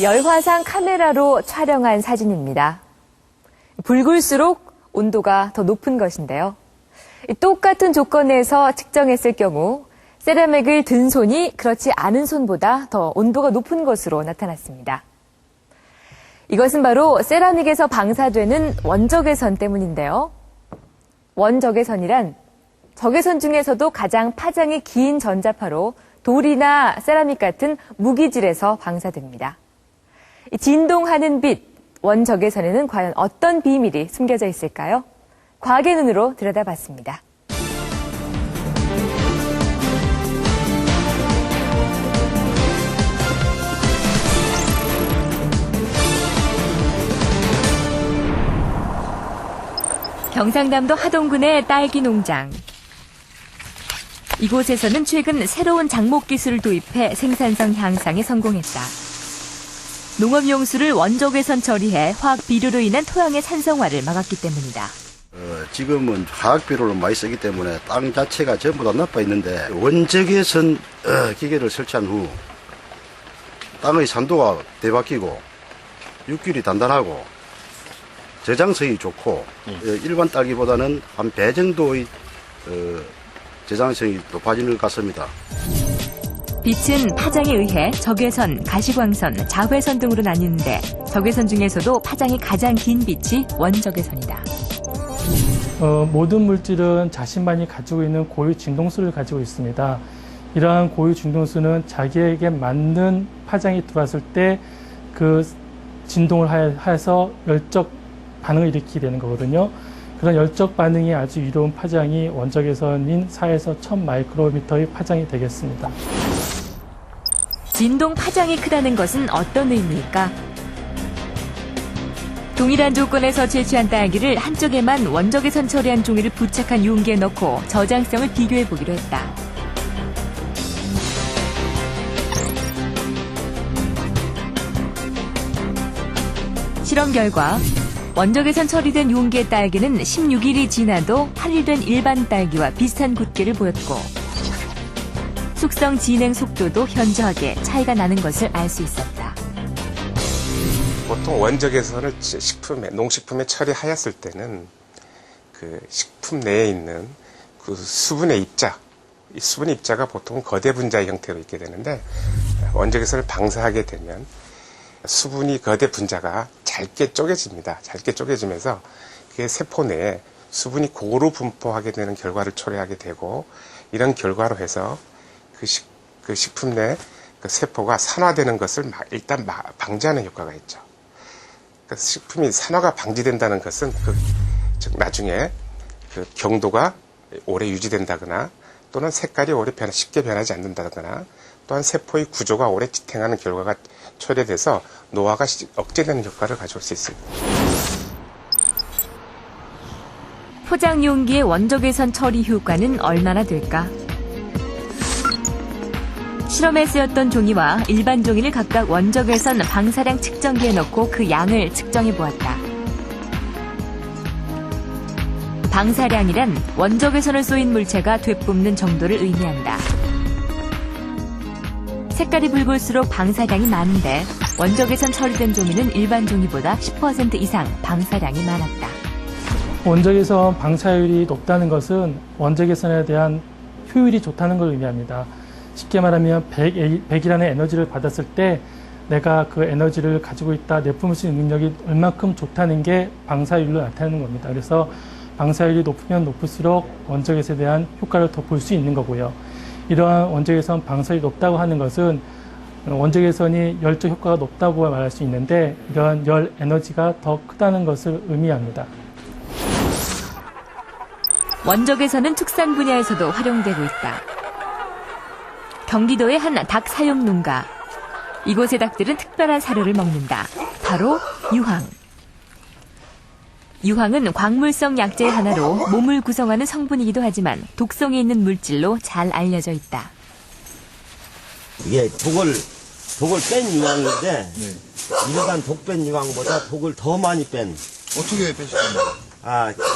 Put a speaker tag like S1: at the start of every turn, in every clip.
S1: 열화상 카메라로 촬영한 사진입니다. 붉을수록 온도가 더 높은 것인데요. 똑같은 조건에서 측정했을 경우 세라믹을 든 손이 그렇지 않은 손보다 더 온도가 높은 것으로 나타났습니다. 이것은 바로 세라믹에서 방사되는 원적외선 때문인데요. 원적외선이란 적외선 중에서도 가장 파장이 긴 전자파로 돌이나 세라믹 같은 무기질에서 방사됩니다. 진동하는 빛, 원적외선에는 과연 어떤 비밀이 숨겨져 있을까요? 과학의 눈으로 들여다봤습니다. 경상남도 하동군의 딸기 농장. 이곳에서는 최근 새로운 장목 기술을 도입해 생산성 향상에 성공했다. 농업용수를 원적외선 처리해 화학 비료로 인한 토양의 산성화를 막았기 때문이다.
S2: 지금은 화학 비료를 많이 쓰기 때문에 땅 자체가 전부 다 나빠 있는데 원적외선 기계를 설치한 후 땅의 산도가 되바뀌고 육질이 단단하고 저장성이 좋고 일반 딸기보다는 한 배 정도의 저장성이 높아지는 것 같습니다.
S1: 빛은 파장에 의해 적외선, 가시광선, 자외선 등으로 나뉘는데 적외선 중에서도 파장이 가장 긴 빛이 원적외선이다.
S3: 모든 물질은 자신만이 가지고 있는 고유 진동수를 가지고 있습니다. 이러한 고유 진동수는 자기에게 맞는 파장이 들어왔을 때 그 진동을 해서 열적 반응을 일으키게 되는 거거든요. 그런 열적 반응이 아주 이로운 파장이 원적외선인 4에서 1000 마이크로미터의 파장이 되겠습니다.
S1: 진동 파장이 크다는 것은 어떤 의미일까? 동일한 조건에서 채취한 딸기를 한쪽에만 원적외선 처리한 종이를 부착한 용기에 넣고 저장성을 비교해 보기로 했다. 실험 결과 원적외선 처리된 용기의 딸기는 16일이 지나도 할일된 일반 딸기와 비슷한 굳기를 보였고 숙성 진행 속도도 현저하게 차이가 나는 것을 알 수 있었다.
S4: 보통 원적외선을 농식품에 처리하였을 때는 그 식품 내에 있는 그 수분의 입자, 이 수분의 입자가 보통 거대 분자의 형태로 있게 되는데 원적외선을 방사하게 되면 수분이 거대 분자가 잘게 쪼개집니다. 잘게 쪼개지면서 그게 세포 내에 수분이 고루 분포하게 되는 결과를 초래하게 되고 이런 결과로 해서 그 식품 내 그 세포가 산화되는 것을 일단 방지하는 효과가 있죠. 그 식품이 산화가 방지된다는 것은 즉 나중에 그 경도가 오래 유지된다거나 또는 색깔이 오래 쉽게 변하지 않는다거나 또한 세포의 구조가 오래 지탱하는 결과가 초래돼서 노화가 억제되는 효과를 가져올 수 있습니다.
S1: 포장 용기의 원적외선 처리 효과는 얼마나 될까? 실험에 쓰였던 종이와 일반 종이를 각각 원적외선 방사량 측정기에 넣고 그 양을 측정해 보았다. 방사량이란 원적외선을 쏘인 물체가 되뿜는 정도를 의미한다. 색깔이 붉을수록 방사량이 많은데 원적외선 처리된 종이는 일반 종이보다 10% 이상 방사량이 많았다.
S3: 원적외선 방사율이 높다는 것은 원적외선에 대한 효율이 좋다는 걸 의미합니다. 쉽게 말하면 100이라는 에너지를 받았을 때 내가 그 에너지를 가지고 있다 내뿜을 수 있는 능력이 얼만큼 좋다는 게 방사율로 나타나는 겁니다. 그래서 방사율이 높으면 높을수록 원적외선에 대한 효과를 더 볼 수 있는 거고요. 이러한 원적외선 방사율이 높다고 하는 것은 원적외선이 열적 효과가 높다고 말할 수 있는데 이러한 열 에너지가 더 크다는 것을 의미합니다.
S1: 원적외선은 축산 분야에서도 활용되고 있다. 경기도의 한 닭 사육 농가. 이곳의 닭들은 특별한 사료를 먹는다. 바로 유황. 유황은 광물성 약재의 하나로 몸을 구성하는 성분이기도 하지만 독성이 있는 물질로 잘 알려져 있다.
S5: 이게 독을 뺀 유황인데 일반 독 뺀 유황보다 독을 더 많이 뺀.
S6: 어떻게 빼시나요?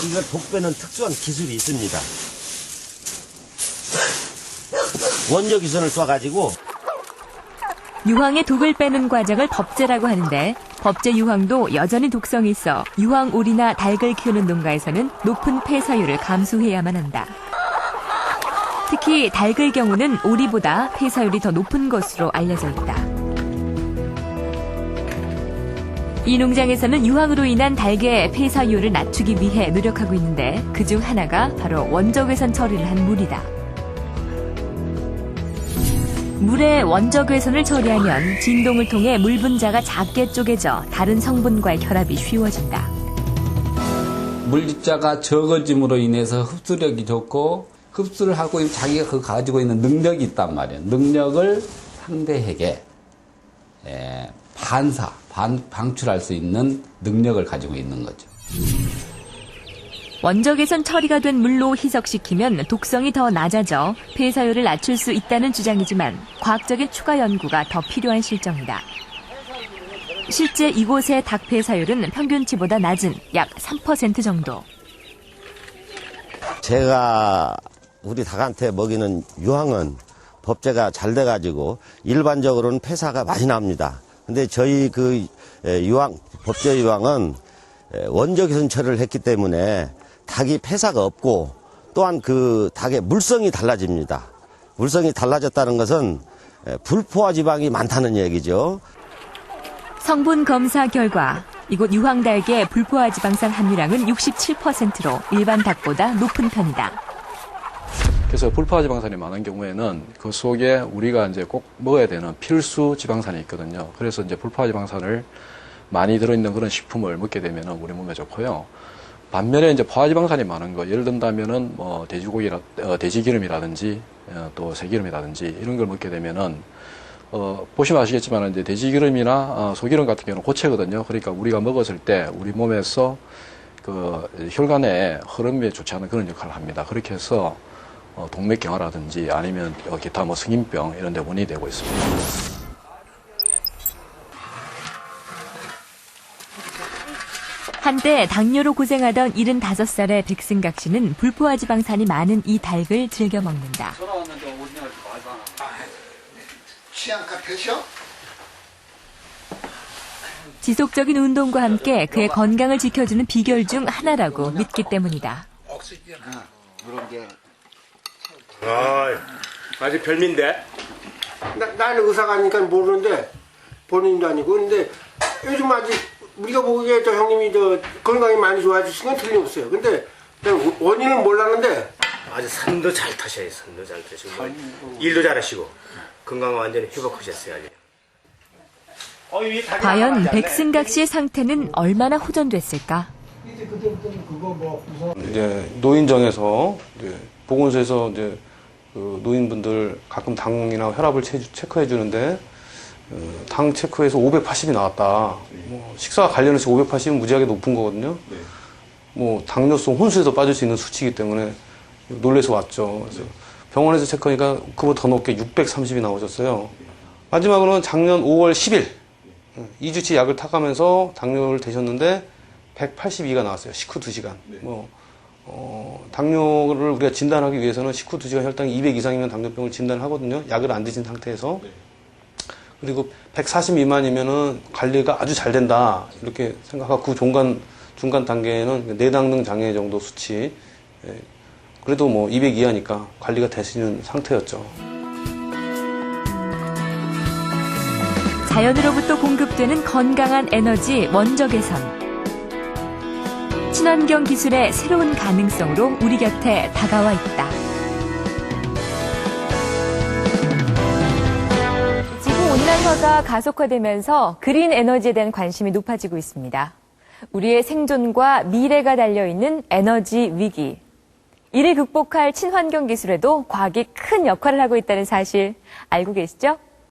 S5: 이걸 독 빼는 특수한 기술이 있습니다. 원적외선을 쏴가지고
S1: 유황의 독을 빼는 과정을 법제라고 하는데 법제 유황도 여전히 독성이 있어 유황오리나 닭을 키우는 농가에서는 높은 폐사율을 감수해야만 한다. 특히 닭의 경우는 오리보다 폐사율이 더 높은 것으로 알려져 있다. 이 농장에서는 유황으로 인한 닭의 폐사율을 낮추기 위해 노력하고 있는데 그중 하나가 바로 원적외선 처리를 한 물이다. 물에 원적외선을 처리하면 진동을 통해 물 분자가 작게 쪼개져 다른 성분과의 결합이 쉬워진다.
S7: 물입자가 적어짐으로 인해서 흡수력이 좋고 흡수를 하고 있는 자기가 그 가지고 있는 능력이 있단 말이에요. 능력을 상대에게 방출할 수 있는 능력을 가지고 있는 거죠.
S1: 원적외선 처리가 된 물로 희석시키면 독성이 더 낮아져 폐사율을 낮출 수 있다는 주장이지만 과학적인 추가 연구가 더 필요한 실정이다. 실제 이곳의 닭 폐사율은 평균치보다 낮은 약 3% 정도.
S5: 제가 우리 닭한테 먹이는 유황은 법제가 잘 돼가지고 일반적으로는 폐사가 많이 납니다. 근데 저희 그 유황, 법제 유황은 원적외선 처리를 했기 때문에 닭이 폐사가 없고 또한 그 닭의 물성이 달라집니다. 물성이 달라졌다는 것은 불포화 지방이 많다는 얘기죠.
S1: 성분 검사 결과 이곳 유황닭의 불포화 지방산 함유량은 67%로 일반 닭보다 높은 편이다.
S8: 그래서 불포화 지방산이 많은 경우에는 그 속에 우리가 이제 꼭 먹어야 되는 필수 지방산이 있거든요. 그래서 이제 불포화 지방산을 많이 들어있는 그런 식품을 먹게 되면 우리 몸에 좋고요. 반면에 이제 포화지방산이 많은 거, 예를 든다면은 뭐 돼지기름이라든지 또 새기름이라든지 이런 걸 먹게 되면은 보시면 아시겠지만 이제 돼지기름이나 소기름 같은 경우는 고체거든요. 그러니까 우리가 먹었을 때 우리 몸에서 그 혈관의 흐름에 좋지 않은 그런 역할을 합니다. 그렇게 해서 동맥경화라든지 아니면 기타 뭐 성인병 이런 데 원인이 되고 있습니다.
S1: 한때 당뇨로 고생하던 75살의 백승각 씨는 불포화 지방산이 많은 이 닭을 즐겨 먹는다.
S6: 취향가 펴셔?
S1: 지속적인 운동과 함께 그의 건강을 지켜주는 비결 중 하나라고 믿기 때문이다.
S9: 아직 별미인데?
S10: 나는 의사가 아니니까 모르는데 본인도 아니고 근데 요즘 아직 우리가 보기에 저 형님이 저 건강이 많이 좋아지신 건 틀림없어요. 근데 내가 원인은 몰랐는데
S9: 아주 산도 잘 타셔요. 산도 잘 타시고 일도 잘하시고 건강 완전히 회복하셨어요. 아주.
S1: 과연 백승각 씨의 상태는 얼마나 호전됐을까?
S11: 이제 노인정에서 이제 보건소에서 이제 그 노인분들 가끔 당이나 혈압을 체크해 주는데 당 체크해서 580이 나왔다. 뭐 식사 관련해서 580은 무지하게 높은 거거든요. 뭐 당뇨성 혼수에도 빠질 수 있는 수치이기 때문에 놀래서 왔죠. 그래서 병원에서 체크하니까 그보다 더 높게 630이 나오셨어요. 마지막으로는 작년 5월 10일 2주치 약을 타가면서 당뇨를 되셨는데 182가 나왔어요. 식후 2시간. 당뇨를 우리가 진단하기 위해서는 식후 2시간 혈당이 200 이상이면 당뇨병을 진단하거든요. 약을 안 드신 상태에서. 그리고 140 미만이면은 관리가 아주 잘 된다. 이렇게 생각하고 그 중간 단계에는 내당능 장애 정도 수치. 그래도 뭐 200 이하니까 관리가 되시는 상태였죠.
S1: 자연으로부터 공급되는 건강한 에너지 원적외선. 친환경 기술의 새로운 가능성으로 우리 곁에 다가와 있다. 지구온난화가 가속화되면서 그린 에너지에 대한 관심이 높아지고 있습니다. 우리의 생존과 미래가 달려있는 에너지 위기. 이를 극복할 친환경 기술에도 과학이 큰 역할을 하고 있다는 사실 알고 계시죠?